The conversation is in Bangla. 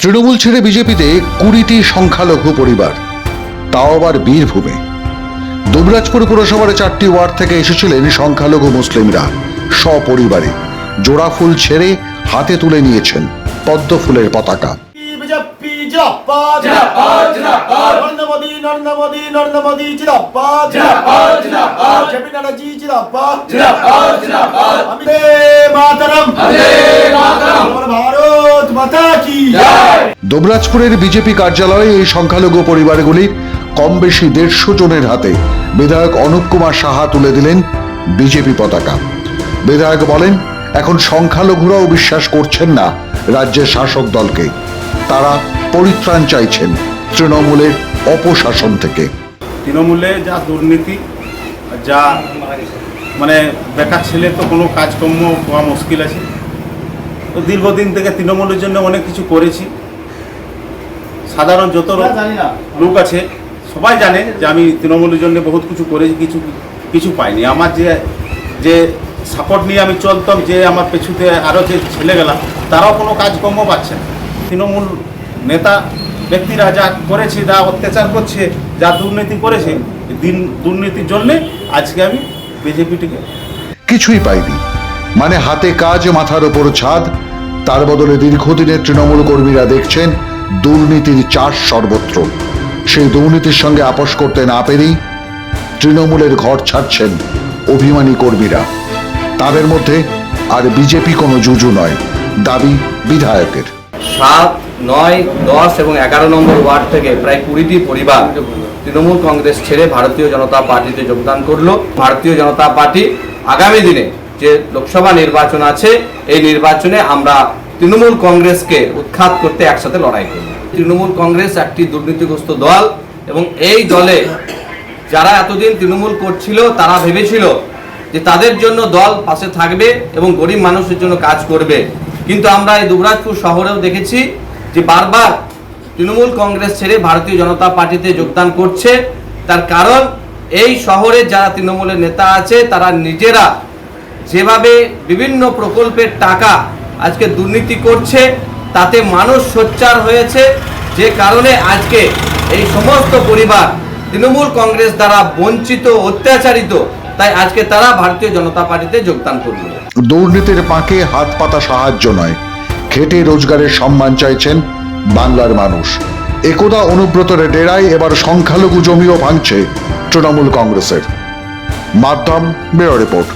তৃণমূল ছেড়ে বিজেপিতে 20টি সংখ্যালঘু পরিবার, তাও আবার বীরভূমে। দুবরাজপুর পুরসভার 4টি ওয়ার্ড থেকে এসেছিলেন সংখ্যালঘু মুসলিমরা সপরিবারে। জোড়া ফুল ছেড়ে হাতে তুলে নিয়েছেন পদ্ম ফুলের পতাকা। দুবরাজপুরের বিজেপি কার্যালয়ে এই সংখ্যালঘু পরিবারগুলির কম বেশি 150 জনের হাতে বিধায়ক অনুপ কুমার সাহা তুলে দিলেন বিজেপি পতাকা। বিধায়ক বলেন, এখন সংখ্যালঘুরাও বিশ্বাস করছেন না রাজ্যের শাসক দলকে। তারা পরিত্রাণ চাইছেন তৃণমূলের অপশাসন থেকে। তৃণমূলে যা দুর্নীতি, যা বেকার ছেলে তো কোনো কাজকর্ম পাওয়া মুশকিল আছে। তো দীর্ঘদিন থেকে তৃণমূলের জন্য অনেক কিছু করেছি। সাধারণ যত লোক আছে সবাই জানে যে আমি তৃণমূলের জন্য বহুত কিছু করেছি, কিছু পাইনি। আমার যে সাপোর্ট নিয়ে আমি চলতাম, যে আমার পেছুতে আরও যে ছেলেগুলা, তারাও কোনো কাজকর্ম পাচ্ছে না। তৃণমূল নেতা ব্যক্তিরা যা করেছে, যা অত্যাচার করছে, যা দুর্নীতি করেছে, দুর্নীতির জন্যে আজকে আমি বিজেপিটিকে কিছুই পাইনি, মানে হাতে কাজ মাথার ওপর ছাদ। তার বদলে দীর্ঘদিনের তৃণমূল কর্মীরা দেখছেন দুর্নীতির চাষ সর্বত্র। সেই দুর্নীতির সঙ্গে আপোষ করতে না পেরেই তৃণমূলের ঘর ছাড়ছেন অভিমানী কর্মীরা। তাদের মধ্যে আর বিজেপি কোনো জুজু নয়, দাবি বিধায়কের। 7, 9, 10 এবং 11 নম্বর ওয়ার্ড থেকে প্রায় 20টি পরিবার তৃণমূল কংগ্রেস ছেড়ে ভারতীয় জনতা পার্টিতে যোগদান করলো। ভারতীয় জনতা পার্টি আগামী দিনে যে লোকসভা নির্বাচন আছে, এই নির্বাচনে আমরা তৃণমূল কংগ্রেসকে উৎখাত করতে একসাথে লড়াই করব। তৃণমূল কংগ্রেস একটি দুর্নীতিগ্রস্ত দল এবং এই দলে যারা এতদিন তৃণমূল করছিল তারা ভেবেছিল যে তাদের জন্য দল পাশে থাকবে এবং গরিব মানুষের জন্য কাজ করবে। কিন্তু আমরা এই দুবরাজপুর শহরেও দেখেছি যে বারবার তৃণমূল কংগ্রেস ছেড়ে ভারতীয় জনতা পার্টিতে যোগদান করছে। তার কারণ এই শহরে যারা তৃণমূলের নেতা আছে তারা নিজেরা যেভাবে বিভিন্ন প্রকল্পের টাকা আজকে দুর্নীতি করছে, তাতে মানুষ সোচ্চার হয়েছে, যে কারণে আজকে এই সমস্ত পরিবার তৃণমূল কংগ্রেস দ্বারা বঞ্চিত, অত্যাচারিত, তাই আজকে তারা ভারতীয় জনতা পার্টিতে যোগদান করল। দুর্নীতির পাকে হাত পাতা সাহায্য নয়, খেটে রোজগারের সম্মান চাইছেন বাংলার মানুষ। একদা অনুব্রতের ডেরায় এবার সংখ্যালঘু জমিও ভাঙছে তৃণমূল কংগ্রেসের। মাধ্যম ব্যুরো রিপোর্ট।